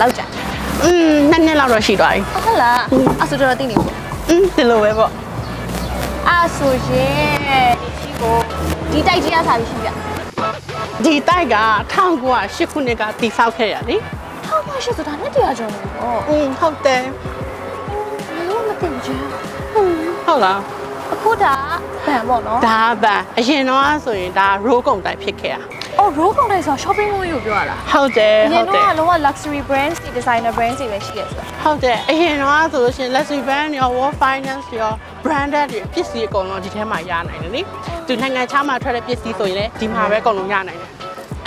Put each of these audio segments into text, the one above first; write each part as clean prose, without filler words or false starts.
လောက်ကြာနှစ်လောက်တော့ရှိသွားပြီဟုတ်လားအဲ့ဆိုတော့သိနေပြီဒီလိုပဲပေါ့အဲ့ဆိုရင်ဒီတိုက်ကြီးကစားပြီးရှိပြဒီတိုက်က1908ခုနှစ်ကတည်ဆောက်ခဲ့ရလေ1908ဆိုတာနှစ်တရာကျော်နေပြီပေါ့ဟုတ်တယ်မသိဘူးဟုတ်လားအခုဒါဗန်ပေါ့နော်ဒါဗန်အရင်တော့ဆိုရင်ဒါရိုးကုန်တိုက်ဖြစ်ခဲ့တာအော် roll ကုန်တိုက်ဆို shopping mall ကိုပြောရလားဟုတ်တယ်ဟုတ်တယ်အရင်တော့ luxury brands တွေ designer brands တွေပဲရှိရဆိုဟုတ်တယ်အရင်တော့ဆိုလို့ရှိရင် luxury brand ရော world finance ရော branded တွေပစ္စည်းအကုန်လုံးဒီထဲမှာရနိုင်တယ်လေသူနိုင်ငံခြားမှာထွက်တဲ့ပစ္စည်းဆိုရင်လည်းဒီမှာပဲအကုန်လုံးရနိုင်တယ်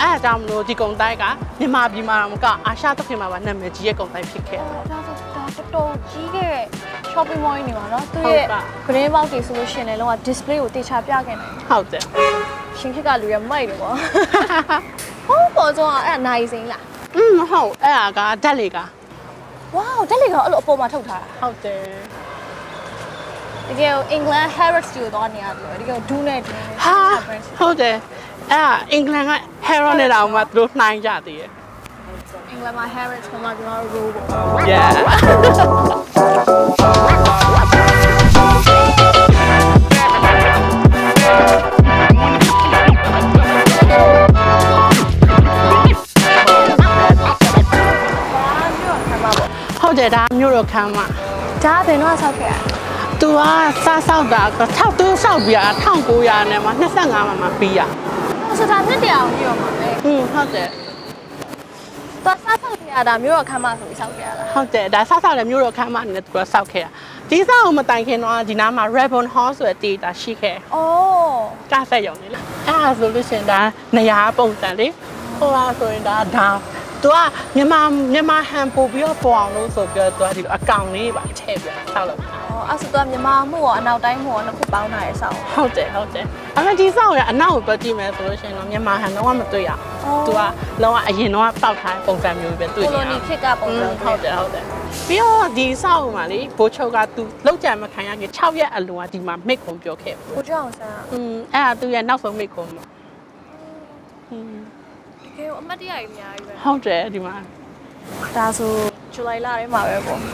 အဲအကြောင်းမလို့ဒီကုန်တိုက်ကမြန်မာပြည်မှာတော့မကအာရှသခင်မှာပါနာမည်ကြီးရဲ့ကုန်တိုက်ဖြစ်ခဲ့တာဒါတော်ကြီးခဲ့ shopping mall နေပါတော့သူရဲ့ brand ပေါက်တွေဆိုလို့ရှိရင်လည်းလုံးဝ display ကိုတေချာပြခဲ့နိုင်ဟုတ်တယ်ရှင်ခက်ကလူရမိုက်တယ်ပေါ့ဟုတ်ပေါ်တော့အဲ့ဒါနိုင်စိမ့်လားဟုတ်အဲ့ဒါကဓာတ်လေကဝေါဓာတ်လေကအဲ့လိုအပေါ်မှာထုတ်ထားတာဟုတ်တယ်တကယ် England Harrods ကိုတော့နေရတယ်တကယ်ဒူးနဲ့ဟာဟုတ်တယ်အဲ့ဒါ England က Harrods နဲ့တောင်မှသူတို့နှိုင်းကြသေးတယ် England မှာ Harrods ကမှကျွန်တော်တို့ Yeahဟုတ်တယ်ဒါမျိုးတော့ခံမှာဒါဘယ်တော့ဆောက်ခဲ့ရသူကစားဆောက်တာ6တိုးဆောက်ပြီး1900နဲ့မှ25မှာပြီးရဆိုတာနှစ်တရာအောင်ပြီးတော့မှာပဲဟုတ်တယ်သူစားဆောက်ခဲ့ရတာမျိုးတော့ခံမှာဆိုပြီးဆောက်ခဲ့ရတာဟုတ်တယ်ဒါစားဆောက်တယ်မျိုးတော့ခံမှာနဲ့သူကဆောက်ခဲ့ရဒီဆောက်ကိုမတိုင်ခင်တော့ဒီနားမှာ Rebon Hall ဆိုတဲ့တေးတာရှိခဲ့ကဆက်ရုံလေအဲ့ဒါဆိုလို့ရှင်ဒါနေရာပုံစံလေဟိုလားဆိုရင်ဒါသူကမြန်မာဟန်ပို့ပြီးတော့ပေါ်အောင်လို့ဆိုပြီးတော့သူကဒီလိုအကောင်လေးပါထည့်ပြီးဆောက်လို့အဲ့ဆိုတော့မြန်မာမှုရောအနောက်တိုင်းမှုရောနှစ်ခုပေါင်းတာရဲ့ဆောက်ဟုတ်တယ်အဲ့မဲ့ဒီဆောက်ရအနောက်ကိုတွက်ကြည့်မယ်ဆိုလို့ရှိရင်တော့မြန်မာဟန်တော့မတွေ့ရသူကလုံးဝအရင်တော့ပောက်ထားပုံစံမျိုးပဲတွေ့ရကိုလိုနီခေတ်ကပုံစံဟုတ်တယ်ပြီးတော့ဒီဆောက်မှာလေဘိုးချုပ်ကသူလောက်ကြံမခံရခင်6ရက်အလိုကဒီမှာမိတ်ခုံပြောခဲ့ဘိုးချုပ်အောင်ဆန်းအဲ့ဒါသူရဲ့နောက်ဆုံးမိတ်ခုံမှာကဲအမတ်တရကြီးအများကြီးပဲဟုတ်တယ်ဒီမှာဒါဆိုဇူလိုင်လထဲမှာပဲပေါ့ဟု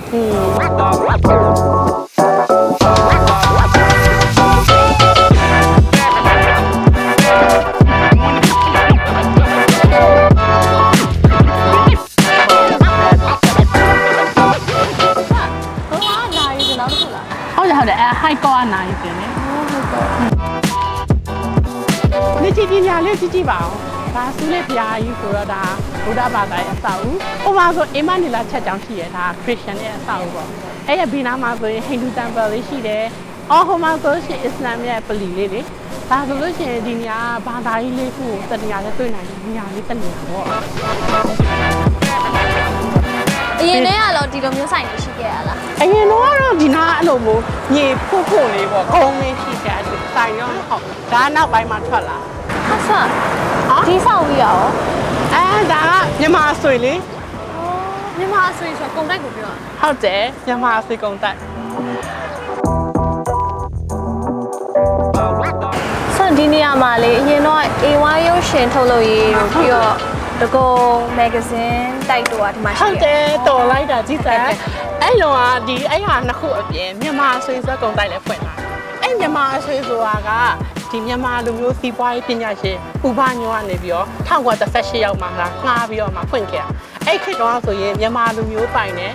တ်တယ်ဟိုက်ကောအနာကြီးပြင်လေလက်ကြည့်ပညာလေးကြည့်ပါဦးဒါသူလေးဘုရားကြီးဆိုတော့ဒါဗုဒ္ဓဘာသာရဲ့အဆောက်အဦဟိုမှာဆိုအင်မနီလာချက်ကြောင်းရှိရတာခရစ်ယာန်ရဲ့အဆောက်အဦပေါ့အဲ့ရဘီနာမှာဆိုရင်ဟိန္ဒူတမ်ပယ်လေးရှိတယ်အော်ဟိုမှာဆိုရှင်အစ္စလာမ်ရဲ့ပလီလေးလေဒါဆိုလို့ရှိရင်ဒီနေရာဘာသာရေးလေးခုတနေရာလေးတွေ့နိုင်တယ်နေရာလေးတနေရာပေါ့အရင်တည်းကတော့ဒီလိုမျိုးဆိုင်ရှိခဲ့ရလားအရင်တော့ဒီနာအဲ့လိုမျိုးမြေဖို့လေးပေါ့ကုန်းလေးရှိခဲ့တယ်ဆိုင်ရောဟုတ်ဒါနောက်ပိုင်းမှာထွက်လာဟာဆာဒီဆောင်ပြီးရောဒါကမြန်မာဆွေလေမြန်မာဆွေဆိုကုန်တိုက်ကိုပြောဟုတ်တယ်မြန်မာဆွေကုန်တိုက်ဆိုဒီနေရာမှာလေအရင်တော့ A1 ရုပ်ရှင်ထုတ်လို့ရေးတို့ပြီးတော့တကုံ magazine တိုက်တော့ဒီမှာရှိဟုတ်တယ်တော်လိုက်တာကြည့်စမ်းအဲ့လိုကဒီအဲ့ဟာနှစ်ခုအပြင်မြန်မာဆွေဆိုကုန်တိုက်လည်းဖွင့်လာအဲ့မြန်မာဆွေဆိုတာကဒီမြန်မာလူမျိုးစီးပွားရေးပညာရှင်ဥပညောကနေပြီးတော့1918ရောက်မှငှားပြီးတော့မှဖွင့်ခဲ့အဲ့ခေတ်တော့ဆိုရင်မြန်မာလူမျိုးပိုင်တဲ့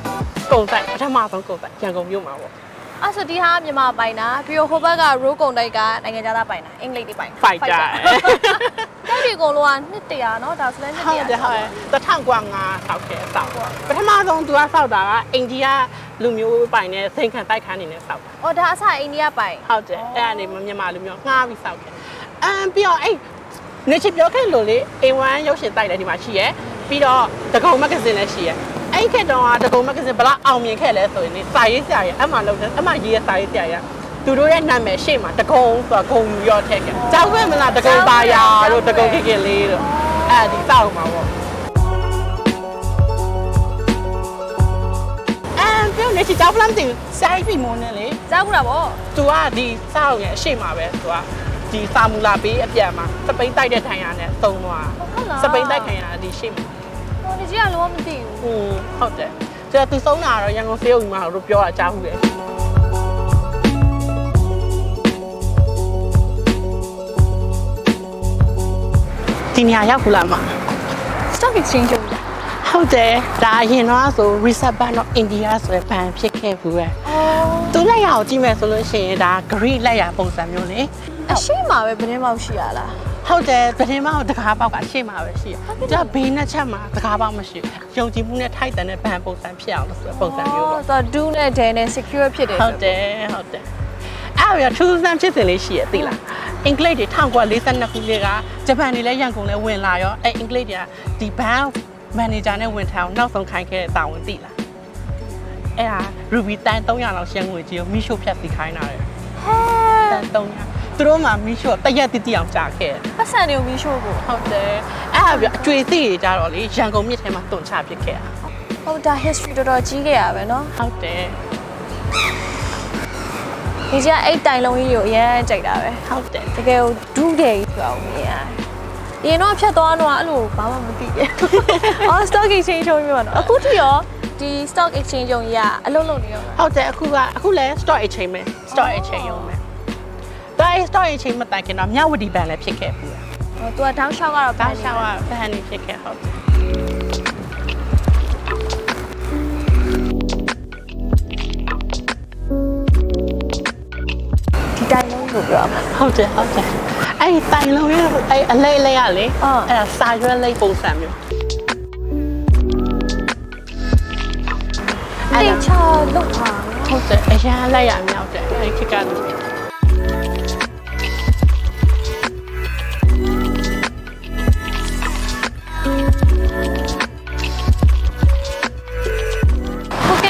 ကုန်တိုက်ပထမဆုံးကုန်တိုက်ရန်ကုန်မြို့မှာပေါ့အဲ့ဆိုဒီဟာမြန်မာပိုင်တာပြီးတော့ဟိုဘက်က road ကုန်တိုက်ကနိုင်ငံခြားသားပိုင်တာအင်္ဂလိပ်တွေပိုင်ဖိုက်ကြတိုက်ဒီကုန်လုံးက200เนาะဒါဆိုလည်း200ဟုတ်တယ်1905ဆောက်ခဲ့ဆောက်ပထမဆုံးသူကဆောက်တာကအိန္ဒိယလူမျိုးပိုင်တဲ့စိန်ခံတိုက်ခန်းနေနဲ့ဆောက်တာအော်ဒါအစအိန္ဒိယပိုင်ဟုတ်တယ်အဲ့ဒါနေမြန်မာလူမျိုးငှားပြီးဆောက်ခဲ့ပြီးတော့အဲ့နေချပြောခဲ့လို့လေ A1 ရုပ်ရှင်တိုက်လည်းဒီမှာရှိရယ်ပြီးတော့တကုံမဂ္ဂဇင်းလည်းရှိရယ်အဲ့ခေတ်တုန်းကတကုံမဂ္ဂဇင်းဘလောက်အောင်မြင်ခဲ့လဲဆိုရင်စာရေးဆရာကြီးအမှလုံးတယ်အမှရေးရစာရေးဆရာကြီးသူတို့ရဲ့နာမည်ရှေ့မှာတကုံဆိုတာဂုံယူရောထည့်ခဲ့ကြောက်ခဲ့မလားတကုံပါရာတို့တကုံခေခေလေးတို့အဲ့ဒီစောက်မှာပေါ့ပြောနေချီကြောက်ဖလမ်းတင်စိုက်ပြီးမုန်းနေလေကြောက်ဘူးလားဗောသူကဒီစောက်ရဲ့အရှိမှာပဲသူကဒီစာမူလာပေးအပြန်မှာစပိန်တိုက်တဲ့ထိုင်ရနဲ့သုံးသွားစပိန်တိုက်ခိုင်ရဒီရှိမှာ你只係攞唔掂。ဟုတ်တယ်ကျတော့သူဆုံးတာတော့ရန်ကုန်စေးုံမှာတို့ပြောတာကြားဘူးလေဒီနေရာရောက်ဘူးလားမ stock exchange ကိုဟုတ်တယ်ဒါအရင်တော့ဆို Reserve Bank of India ဆိုတဲ့ဘဏ်ဖြစ်ခဲ့ဘူးပဲသူလက်ရအောင်ကြည့်မယ်ဆိုလို့ရှိရင်ဒါ Greek လက်ရပုံစံမျိုးလေ အရှိမပဲဘယ်နှမောက်ရှိရလားဟုတ်တယ်ပထမတော့တကားပေါက်ကရှေ့မှာပဲရှိရဒါဘေးနှစ်ချက်မှာတကားပေါက်မရှိယုံကြည်မှုနဲ့ထိုက်တန်တဲ့ဘဏ်ပုံစံဖြစ်အောင်လို့ဆိုပုံစံမျိုးတော့သူဒူးနဲ့ဒဲနဲ့ secure ဖြစ်တယ်ဟုတ်တယ်အဲ့ရထူးဆန်းဖြစ်စဉ်လေးရှိရသိလားအင်္ဂလိပ်တွေ1942ခုနှစ်ကဂျပန်တွေလည်းရန်ကုန်လည်းဝင်လာရောအဲ့အင်္ဂလိပ်တွေကဒီဘဏ်မန်နေဂျာနဲ့ဝန်ထမ်းအောင်နောက်ဆုံးခိုင်းခဲ့တဲ့တာဝန်သိလားအဲ့ဟာ Ruby တန်300လောက်ရှင်းငွေကြီးကိုမိရှို့ဖြတ်စီခိုင်းတာလေတန်300သူတို့မှမိရှို့တရက်တိတိအောင်ကြာခဲ့ပတ်စံတွေကိုမိရှို့ကိုဟုတ်တယ်အဲ့ဟာပြအကျွေသိတွေကြတော့လေရန်ကုန်မြစ်ထဲမှာတွန့်ချပစ်ခဲ့တာဟုတ်ဒါ history တော်တော်ကြီးခဲ့ရပဲเนาะဟုတ်တယ်ဒီကျအဲ့တိုင်လုံးကြီးကိုအရင်ကြိုက်တာပဲဟုတ်တယ်တကယ်ကိုဒူးတယ်ဆိုအောင်မြင်ရတယ်ဒီတော့ဖြတ်သွားတော့အဲ့လိုဘာမှမသိဘူး။အော် stock exchange ရုံမျိုးပါနော်။အခုထိရောဒီ stock exchange ရုံကြီးကအလုပ်လုပ်နေရော။ဟုတ်တယ်အခုလည်း stock exchange ပဲ stock exchange ရုံပဲ။ဒါ stock exchange မတိုင်ခင်တော့မြဝတီဘဏ်လည်းဖြစ်ခဲ့ဘူး။ဟိုသူကတောင်းလျှောက်ကတော့တောင်းလျှောက်ကဘဏ်နေဖြစ်ခဲ့ဟုတ်တယ်။ဒီတိုင်လုံးကိုပြောမှာဟုတ်တယ်အဲ့တိုင်လုံးရဲ့အဲ့အလဲလဲရလေအဲ့ဒါစာရွက်လေးပုံစံမျိုးအဲ့ချာလောက်ပါဟုတ်တယ်အရာလိုက်ရမြောက်တယ်အဲ့ခက်ကလို့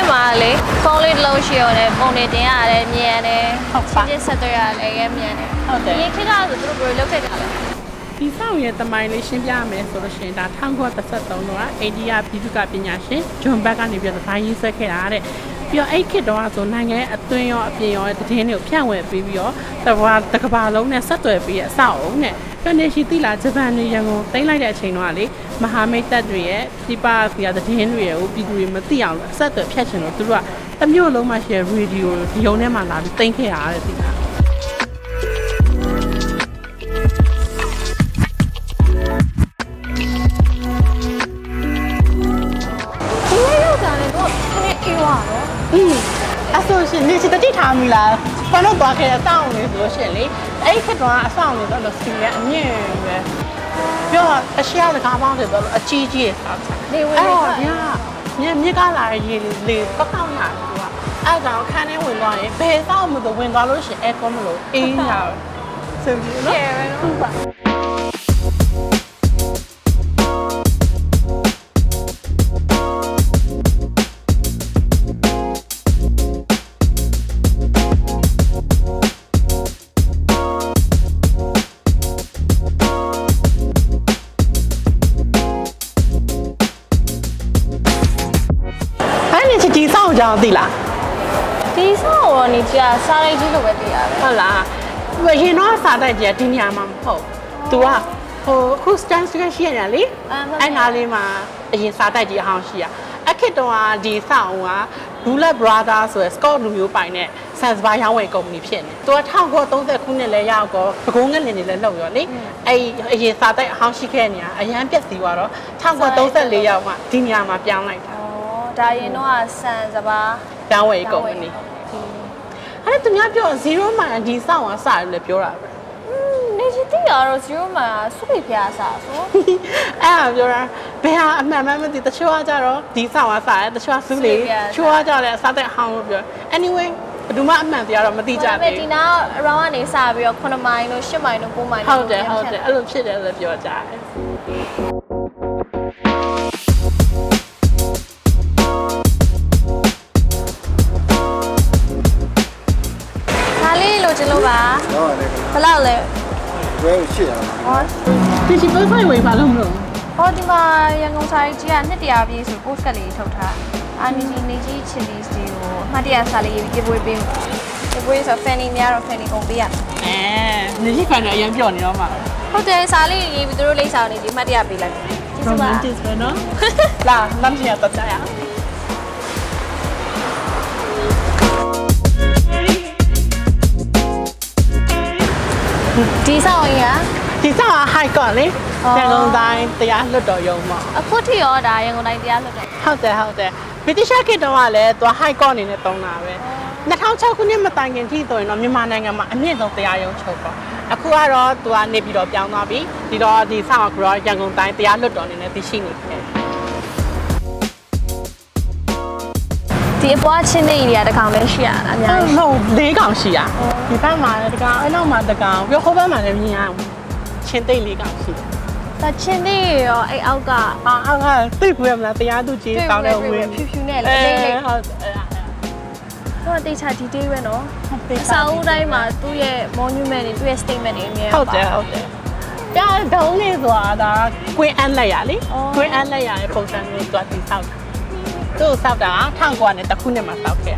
ပါလေဖုန်းလေးတစ်လုံးရှိရတယ်ပုံတွေတင်ရတယ်မြင်ရတယ်ဟုတ်ပါချင်းဆက်တွေ့ရတယ်ရဲမြင်တယ်ဟုတ်တယ်ဒီခေတ်ကဆိုသူတို့ဘယ်လိုလုပ်ခဲ့ကြလဲဒီဆောင်ရဲ့တမိုင်းလေးရှင်းပြရမယ်ဆိုလို့ရှိရင်ဒါ1933တော့အိန္ဒိယပြည်သူ့ကပညာရှင်ဂျွန်ဘက်ကနေပြီးတော့ဘာရေးဆက်ခဲ့တာတဲ့ပြီးတော့အဲ့ခေတ်တော့ဆိုနိုင်ငံရဲ့အတွင်းရောအပြင်ရောတည်င်းတွေကိုဖြန့်ဝေပေးပြီးတော့တကဘာလုံးနဲ့ဆက်သွယ်ပြီးအဆောက်အုံနဲ့ပြန်နေရှိသီလာဂျပန်တွေရန်ကုန်တိမ့်လိုက်တဲ့အချိန်တော့လေမဟာမိတ်တပ်တွေရဲ့ပြပစီရတည်င်းတွေရဲ့ပြည်သူတွေမသိအောင်လို့အဆက်အသွယ်ဖြတ်ချင်လို့သူတို့ကတစ်မျိုးလုံးမှရှိရရေဒီယိုဒီုံထဲမှာလာပြီးတင်ခဲ့ရတဲ့သီလာအဲ့ဆိုရှင်နေစစ်တိထားမိလားဘာလို့သွားခဲ့အဆောင်နေဆိုလို့ရှင်လေအဲ့ခက်တော့အဆောင်နေတော့လို့စီရအမြင့်ပဲပြောအရှိရတကားပေါင်းတယ်တော့အကြီးကြီးဆောက်နေဝင်နေတော့မြစ်ကလာရေလေကောက်ကောက်လာသူကအဲ့ကောင်ခန်းထဲဝင်သွားရင်ဘယ်ဆောင်မှတော့ဝင်သွားလို့ရှင်အဲကောမလို့အေးရစင်ပြီနော်ဟုတ်ပါကြောင်းသိလားဒီဆောက်တော့နေကြစားလိုက်ကြီးလိုပဲသိရပဲဟုတ်လားရင်တော့စားတိုက်ကြီးဒီနေရာမှာမဟုတ်သူကဟိုအခု stand ရှိရလေအဲ့နားလေးမှာအရင်စားတိုက်ကြီးအဟောင်းရှိရအခက်တော့ဒီဆောက်က Dulles Brothers ဆိုရယ် Scott လူမျိုးပိုင်တဲ့ Sandsbar ရောင်းဝယ်ကုမ္ပဏီဖြစ်နေသူက1930ခုနှစ်လဲရောက်တော့ပကုံးငလင်တွေလည်းလှုပ်ရောလေအဲ့အရင်စားတိုက်အဟောင်းရှိခဲ့နေရအရန်ပြက်စီသွားတော့1934ရောက်မှဒီနေရာမှာပြောင်းလိုက်တာဒါရင်တော့ဆန်စပါးပြောင်းဝယ်ကုမ္ပဏီအဲ့ဒါသူများပြော0မှန်ဒီစောင့်ကစတယ်လည်းပြောတာပဲနေချီတိရတော့0မှန်စုပိဖျားစားဆိုအဲ့ဒါပြောတာဘယ်ဟာအမှန်မှန်မသိတချို့ကကြတော့ဒီစောင့်ကစတယ်တချို့ကစုလေချို့ကကြလည်းအစားတဲ့အဟောင်းလို့ပြော anyway ဘယ်သူမှအမှန်တရားတော့မသိကြဘူးဒီနား around ကနေစပြီးတော့9မိုင်လို့10မိုင်လို့9မိုင်ဟုတ်တယ်အဲ့လိုဖြစ်တယ်လည်းပြောကြတယ်ကျလို့ပါဘယ်လောက်လဲဘယ်ရှိရမှာဟောဒီစီပို့ဖိုင်ဝေးပါလို့မလို့ဟောဒီမှာရန်ကုန်ဆိုင်ကြီးက200ပြည့်ဆို post ကလေးထုတ်ထားအာနီနေကြီးချီလီစတီကိုအမှတ်တရစားလေးရေးပေးပေးဆို fanny များတော့ fanny ကုန်ပေးရနေကြီး fan အရင်ပြော့နေတော့မှာဟုတ်တယ်စားလေးရေးပြီးသူတို့လိမ့်ဆောင်နေဒီအမှတ်တရပေးလိုက် romantic ပဲနော်လာလမ်းကြီးရတော့ကြာရဒီဆောင်ရဒီဆောင်က high court လေရန်ကုန်တိုင်းတရားလွတ်တော်ရုံးပေါ့အခုထိရောဒါရန်ကုန်တိုင်းတရားလွတ်တော်ဟုတ်တယ်ဗြိတိရှခေတ်တုန်းကလည်းသူ high court အနေနဲ့သုံးတာပဲ2006ခုနှစ်မတိုင်ခင်ထိဆိုရင်တော့မြန်မာနိုင်ငံမှာအမြင့်ဆုံးတရားရုံးချုပ်ပေါ့အခုကတော့သူကနေပြီးတော့ပြောင်းသွားပြီဒီတော့ဒီဆောင်ကရန်ကုန်တိုင်းတရားလွတ်တော်အနေနဲ့သိရှိနေတယ်ဒီအပွားချင်းနေရတကောင်လည်းရှိရလားအများကြီးဟုတ်၄ကောင်ရှိရဒီဘက်မှာတကောင်အဲ့နောက်မှာတကောင်ပြီးဟိုဘက်မှာလည်းမြင်ရအောင်ချင်းသိ၄ကောင်ရှိတယ်ဒါချင်းနေရောအဲ့အောက်ကအောက်ကသိခွေးမလားတရားသူကြီးကောင်းတဲ့ဝင်းဖြူဖြူနဲ့လေလေးလေးဟုတ်တော့တေချာဒီတေးပဲနော်အစာအုပ်တိုင်းမှာသူ့ရဲ့ monument တွေသူ့ရဲ့ statement တွေအများဟုတ်တယ်ကြာဒုံးလေးဆိုတာဒါ Queen Anne လက်ရလေ Queen Anne လက်ရရဲ့ပုံစံမျိုးသူကတည်ဆောက်တာသူ့ဆောက်တာ1900နဲ့တခုနှစ်မှာဆောက်ခဲ့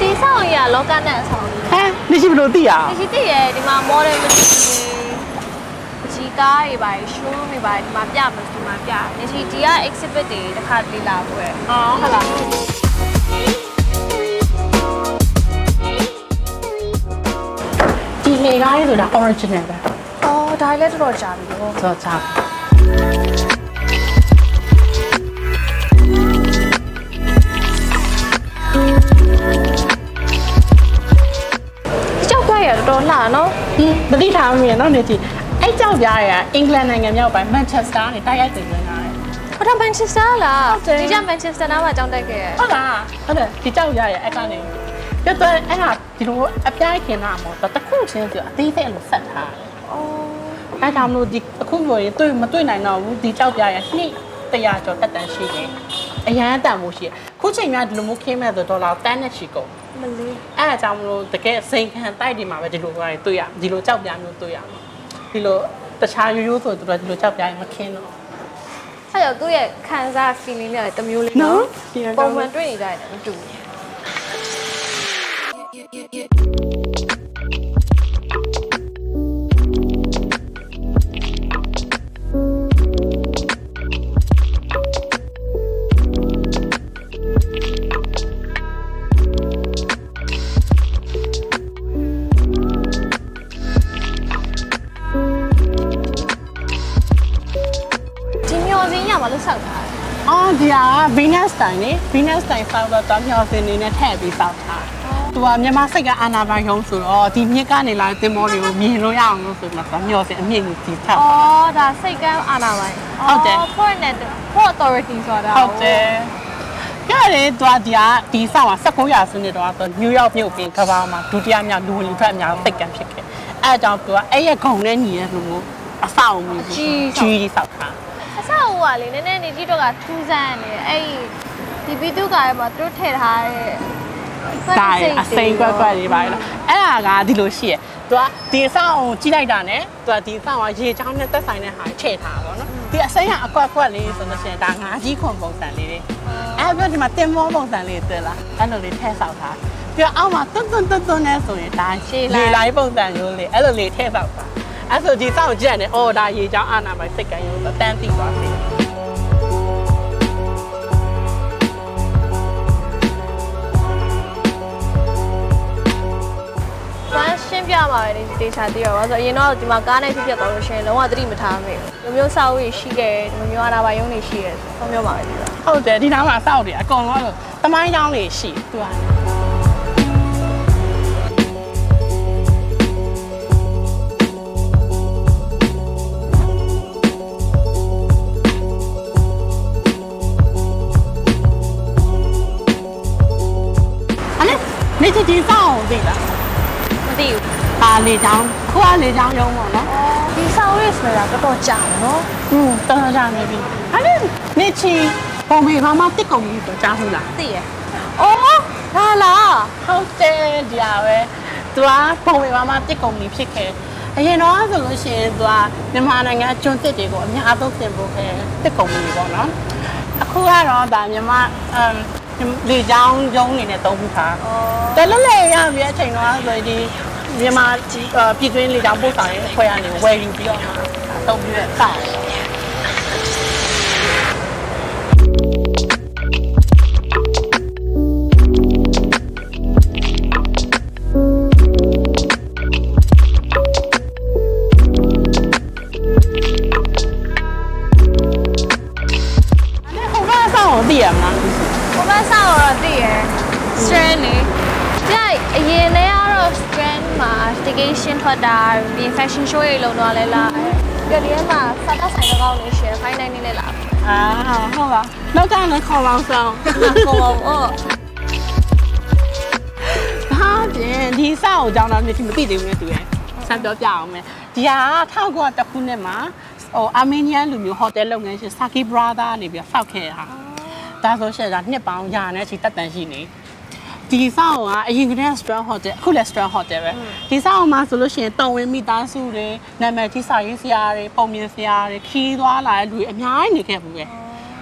ဒီဆောင်ရလောကနဲ့အဆောင်နေရှိဘလို့သိရနေရှိသိရဒီမှာ model ကြီးကားတွေပါ show တွေပါဒီမှာပြမယ်ဒီမှာပြနေရှိဒီက exhibit တွေတစ်ခါလေးလာဖို့ဟုတ်လားဒီလေကားလေးဆိုတာ original ပဲဒါလည်းတော်တော်ကြာပြီလို့တော်ကြာတော်လာနော်သတိထားမိရနော်နေကြည့်အဲ့ကြောက်ပြားရအင်္ဂလန်နိုင်ငံမြောက်ပိုင်းမန်ချက်စတာနဲ့တိုက်ရိုက်တင်နေတာလေဟုတ်တယ်မန်ချက်စတာလားဒီကမန်ချက်စတာနားမှာကြောင်းတက်ခဲ့ဟုတ်လားဟုတ်တယ်ဒီကြောက်ပြားရအဲ့ကနေပြတ်သွားအဲ့ဒါဒီလိုအပြိုင်ခင်တာမဟုတ်တခုချင်းဆိုအသေးသေးလို့ဆက်ထားတယ်အဲ့ဒါမလို့ဒီအခုမျိုးရင်တွေ့မတွေ့နိုင်တော့ဘူးဒီကြောက်ပြားရနှစ်100ကျော်တက်တန်းရှိတယ်အရန်တန်မှုရှိခုချိန်များဒီလိုမျိုးခင်းမဲ့ဆိုဒေါ်လာတန်းနဲ့ချီကုန်မလေးအဲ့ဒါကြောင့်မလို့တကယ်စိန်ခံတိုက်ဒီမှာပဲဒီလိုဟာတွေ့ရဒီလိုကြောက်ပြားမျိုးတွေ့ရမှာဒီလိုတခြားရိုးဆိုသူတို့ဒီလိုကြောက်ပြားရင်မခင်းတော့အဲ့တော့သူ့ရဲ့ခံစား feeling လေးတမျိုးလေးနော်ပုံမှန်တွေ့နေကြတယ်မတူဘူးဒီက Venus တိုင်းလေ Venus တိုင်းဆောက်တော့တောင်မြောက်စင်နေနဲ့ထည့်ပြီးဆောက်တာသူကမြန်မာစိတ်ကအာနာပိုင်ရုံးဆိုတော့ဒီမြစ်ကနေလာတင်မောတွေကိုမြင်လို့ရအောင်လို့ဆိုတော့တောင်မြောက်စင်အမြင့်ကြီးတည်ထောက်ဒါစိတ်ကအာနာပိုင်ဟုတ်တယ် Port Authority ဆိုတာဟုတ်တယ်ကြတယ်သူကဒီဆောက်မှာ1900စုနှစ်တော့ဆိုနယူးယောက်မြို့ပြင်ကဘာမှာဒုတိယမြောက်လူဝင်လူထွက်အများစိတ်ကံဖြစ်ခဲ့အဲအကြောင်းသူကအဲ့ရဲ့ဂုံနဲ့ညီရဲ့လူမျိုးအဆောက်အဦကြီးဆောက်တာအဆောက်အဦကလေနည်းနည်းနေကြည့်တော့ကထူးဆန်းနေအဲ့ဒီဘီတူကားမှာသူတို့ထည့်ထားတဲ့ဒါအစိမ်းကွက်တွေပါလားအဲ့ဒါကဒီလိုရှိရသူကဒီအဆောက်အဦကြီးလိုက်တာနဲ့သူကဒီအဆောက်အဦရေချောင်းနဲ့သက်ဆိုင်တဲ့ဟာထည့်ထားပါတော့နော်ဒီအစိမ်းကအကွက်လေးဆိုလို့ရှိရင်ဒါငါးကြီးခွန်ပုံစံလေးတွေအဲ့ပြီးဒီမှာတင်မောပုံစံလေးတွေ့လားအဲ့လိုလေးထည့်ဆောက်ထားပြီးအောက်မှာတွန်းနဲ့ဆိုရင်ဒါလေလိုက်ပုံစံမျိုးလေးအဲ့လိုလေးထည့်ဆောက်တာအဲ့ဆိုဒီစောင့်ကြည့်ရတယ်အော်ဒါရေချောင်းအာနာပိုင်စိတ်ကံရုံဆိုတန်းသိသွားပြီရှင်းပြပါမယ်ဒီဒေတာတည်ရောဆိုတော့အရင်တော့ဒီမှာကားနဲ့ဖြစ်သွားလို့ရှိရင်လုံးဝသတိမထားမိဘူးမျိုးစောက်ရရှိခဲ့ဒီမျိုးအာနာပိုင်ရုံးတွေရှိတယ်ဆိုတော့ပြောပါမယ်ဒီတော့ဟုတ်တယ်ဒီနားမှာစောက်တယ်အကုန်လုံးသမိုင်းကြောင်းတွေရှိသူကနေချီစောင်းသိလားမသိဘူးပါလေချောင်းခုကလေချောင်းရုံးပေါ့နော်ဒီဆောင်းရစ်ဆိုတာတော်တော်ကြာနော်တော်တော်ကြာနေပြီအဲ့ဒါနေချီပုံမေဘာမှတစ်ကုန်ပြီဆိုကြားဘူးလားသိရအော်ဟာလားဟုတ်တယ်ဒီဟာပဲသူကပုံမေဘာမှတစ်ကုန်ပြီဖြစ်ခဲ့အရင်တော့ဆိုလို့ရှိရင်သူကမြန်မာနိုင်ငံကျွန်းတစ်တွေကိုအများဆုံးသင်ပို့ခဲ့တစ်ကုန်ပြီပေါ့နော်အခုကတော့ဒါမြန်မာ လေချောင်းရုံးနေနဲ့သုံးခုထား။တယ်လည်းရပြီအချိန်တော့ဆိုဒီမြန်မာပြည်တွင်းလေချောင်းပို့ဆောင်ရေးအဖွဲ့ကနေဝယ်ယူပြီးတော့သုံးပြီးတော့စတယ်။သိရမလားဘမဆောက်တော့သိရ strand နေကြိုက်အရင်လည်းကတော့ strand မှာ station ထွက်တာဒီ fashion show တွေလုပ်တော့လဲလာတယ်ဒီမှာစားတော့ဆိုင်ကောင်းနေရှင် fine dining နဲ့လာဟုတ်လားနောက်ကလည်းခေါ်လောင်းဆောင်ခေါ်လောင်းဘာပြင်ဒီစောက်အကြောင်းတော့မသိသေးဘူးနဲ့တူရဲ့ဆက်ပြောပြအောင်မယ်ဒီဟာ1900ခုနှစ်မှာအာမေးနီးယားလူမျိုးဟိုတယ်လုပ်ငန်းရှင် Saki Brother နေပြီးစောက်ခဲ့တာဒါဆိုရှင်ကနှစ်ပေါင်းရာနဲ့ချီတက်တန်ရှိနေဒီဆောက်ကအရင်ကတည်းက restaurant hotel အခုလည်း restaurant hotel ပဲဒီဆောက်မှာဆိုလို့ရှိရင်တုံဝင်းမိသားစုတွေနာမည်ကြီးစာရေးဆရာတွေပုံမြင်ဆရာတွေခီးသွားလာတဲ့လူတွေအများကြီးနေခဲ့ဘူးပဲ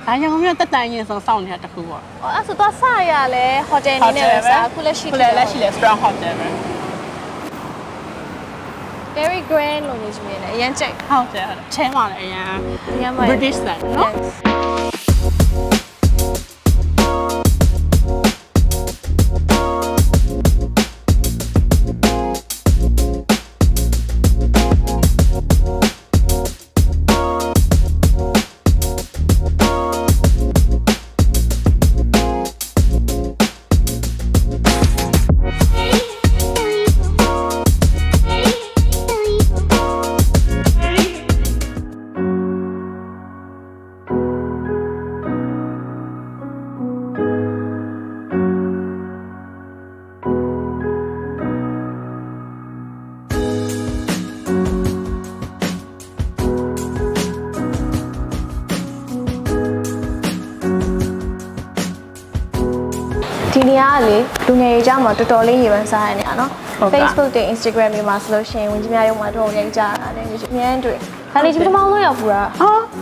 ဒါကြောင့်မျိုးတက်တန်ရင်ဆုံးစောင့်နေတာတခုပေါ့အဲ့ဆိုတော့ဆရလဲ hotel နေနဲ့ပဲစားအခုလက်ရှိ restaurant hotel ပဲ very grand လို့နေချင်တယ်အရင်ကြိုက်ဟုတ်တယ်ချဲပါလေအရင် British style နော်ဒီနေရာကလေလူငယ်တွေကြောင့်မှတော်တော်လေးရေပန်းစားရနေတာနော် Facebook တွေ Instagram တွေမှာဆိုလို့ရှိရင်ဝင်ကြီးများရုံမှာတော်တော်လေးကြားရတယ်ဒီအများတွေ့ဒါနေကြီးပထမဆုံးရောက်ဘူးလား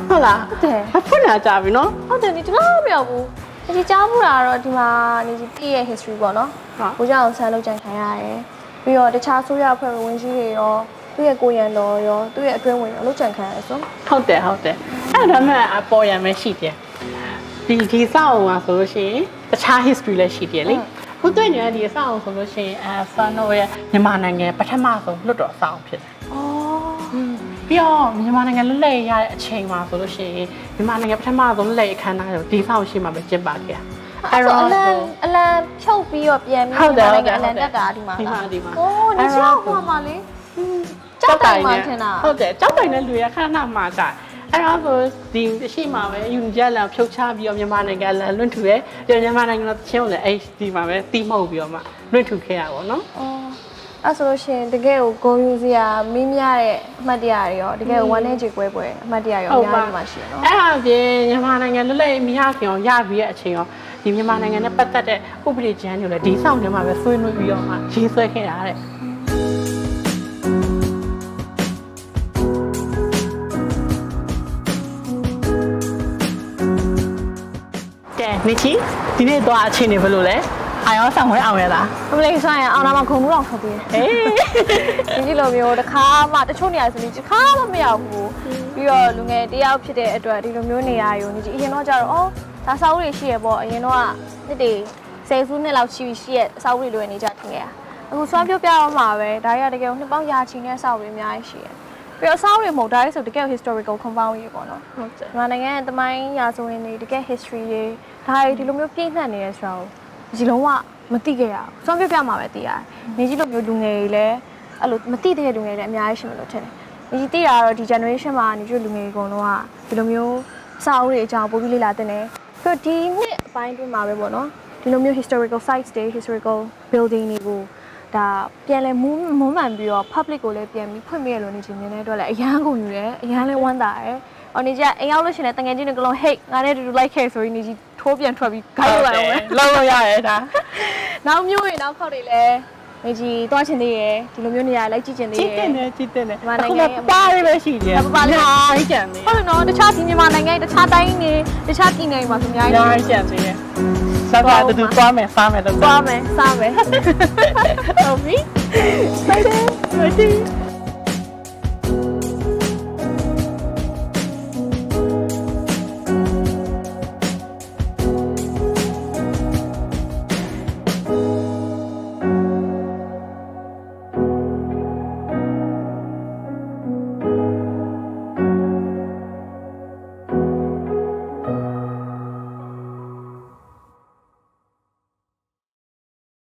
ဟုတ်လားဟုတ်တယ်အဖွင့်လာကြပြီနော်ဟုတ်တယ်ဒီလောက်မရောက်ဘူးဒီကြားဘူးလားတော့ဒီမှာနေကြီးပြည့်ရဲ့ history ပေါ့နော်ဘိုးကြောင့်ဆန်းလောက်ကြံခံရတယ်ပြီးတော့တခြားဆိုရအဖွဲ့ဝင်ကြီးတွေရောသူ့ရဲ့ကိုရန်တော်ရောသူ့ရဲ့အတွင်းဝင်ရောလောက်ကြံခံရတယ်ဆိုဟုတ်တယ်အဲ့ဒါမှအပေါ်ရမယ်ရှိတယ်ဒီစောက်မှာဆိုလို့ရှိရင်တခြား history လည်းရှိတယ်လေခုတွေ့နေရဒီစောက်ဆိုလို့ရှိရင်ဖန်တို့ရဲ့မြန်မာနိုင်ငံပထမဆုံးလွတ်တော်စောက်ဖြစ်တယ်ပြီးတော့မြန်မာနိုင်ငံလွတ်လပ်ရတဲ့အချိန်မှာဆိုလို့ရှိရင်မြန်မာနိုင်ငံပထမဆုံးလွတ်လပ်အခမ်းအနားကိုဒီစောက်ရှိမှပဲကျင်းပခဲ့အဲ့တော့အလံဖြုတ်ပြီးတော့ပြန်ပြီးမြန်မာနိုင်ငံအလံတက်တာဒီမှာဒီမှာဒီချောက်ဟောမှာလေကြောက်တိုင်မှာထင်တာဟုတ်တယ်ကြောက်တိုင်နဲ့လူရခဏမှာကြအဲ့တော့ဆိုဒီရှိမှာပဲယူနီဂျက်လန်ဖြုတ်ချပြီးတော့မြန်မာနိုင်ငံလန်လွင့်ထူရဲဒီမြန်မာနိုင်ငံတော့ချင်းလည်းအဲ့ဒီမှာပဲတီးမှုတ်ပြီးတော့မှလွင့်ထူခဲ့ရပါတော့နော်အဲ့ဆိုလို့ရှိရင်တကယ်ကိုဂုံယူစရာမင်းများတဲ့အမှတ်တရတွေရောတကယ်ဝမ်းနဲ့ကြေကွဲပွဲအမှတ်တရရောအများကြီးမှရှိရနော်အဲ့ဒါပြင်မြန်မာနိုင်ငံလွတ်လပ်ရေးမရခင်အောင်ရပြီးတဲ့အချိန်ရောဒီမြန်မာနိုင်ငံနဲ့ပတ်သက်တဲ့ဥပဒေကြမ်းတွေလည်းဒီဆောင်ထဲမှာပဲဆွေးနွေးပြီးတော့မှရေးဆွဲခဲ့တာတဲ့နေချီဒီနေ့တော့အချိန်နေဘယ်လိုလဲအာရောဆောင်ဝဲအောင်ရလားမလေးဆိုင်ရအောင်တော့ခုံမှုတော့ထွက်ပြီးဒီလိုမျိုးတစ်ခါမှတချို့နေရာဆိုရင်တစ်ခါမှမရောက်ဘူးပြီးတော့လူငယ်တယောက်ဖြစ်တဲ့အတွက်ဒီလိုမျိုးနေရာယူနေကြည့်အရင်တော့ကြတော့ဒါစာအုပ်တွေရှိရပေါ့အရင်တော့နှစ်တွေ10စုနှစ်လောက်ရှိရစာအုပ်တွေလိုနေကြထင်ခဲ့ရအခုစွမ်းပြောပြတော့မှာပဲဒါတွေကတကယ်နှစ်ပေါင်းရာချီနဲ့စာအုပ်တွေအများကြီးရှိရပြီးတော့စာအုပ်တွေမဟုတ်ဒါတွေဆိုတကယ် historical compound ကြီးပေါ့နော်ဟုတ်တယ်မြန်မာနိုင်ငံရဲ့သမိုင်းရာဇဝင်တွေတကယ် history တွေဒါတွေဒီလိုမျိုးပြည့်နှက်နေရဆိုတော့ဒီလုံးဝမသိခဲ့ရဘူးစွမ်းပြပြမှာပဲသိရတယ်နေကြီးလိုမျိုးလူငယ်တွေလည်းအဲ့လိုမသိတဲ့လူငယ်တွေလည်းအများကြီးရှိမလို့ထင်တယ်နေကြီးသိတာတော့ဒီ generation မှာနေကြီးလူငယ်တွေအကုန်လုံးကဒီလိုမျိုးစာအုပ်တွေအကြောင်းပို့ပြီးလေ့လာတင်တယ်ပြီးတော့ဒီနှစ်အပိုင်းတွင်းမှာပဲပေါ့နော်ဒီလိုမျိုး historical sites တွေ historical building တွေကိုဒါပြန်လဲမွမ်းမှန်ပြီးတော့ public ကိုလည်းပြန်ပြီးဖွင့်ပြရလို့နေချင်းမြင်တဲ့အတွက်လည်းအရန်ကုန်ယူတယ်အရန်လည်းဝမ်းသာတယ်အော်နေကြအိမ်ရောက်လို့ရှိရင်တငယ်ချင်းတွေကလုံး hate ငါနဲ့တူတူလိုက်ခဲ့ဆိုရင်နေကြီးထိုးပြန်ထွက်ပြီးခိုင်းလို့ရအောင်လောက်လို့ရတယ်ဒါနောက်မျိုးရင်နောက်ခေါက်တွေလည်းနေကြီးတွားချင်သေးရယ်ဒီလိုမျိုးနေရာလိုက်ကြည့်ချင်သေးရယ်ကြည့်တယ်မြန်မာနိုင်ငံပါးလေးပဲရှိတယ်ပါးလေးအားကြံသေးဟုတ်တယ်နော်တခြားဒီမြန်မာနိုင်ငံတခြားတိုင်းနေတခြားပြည်နယ်မှာဆိုအများကြီးကြံသေးရယ် နောက်ခါတူသွားမယ်စားမယ်တော့ သွားမယ်စားမယ် ဟုတ်ပြီ ဆိုင်တယ် ဟုတ်တယ်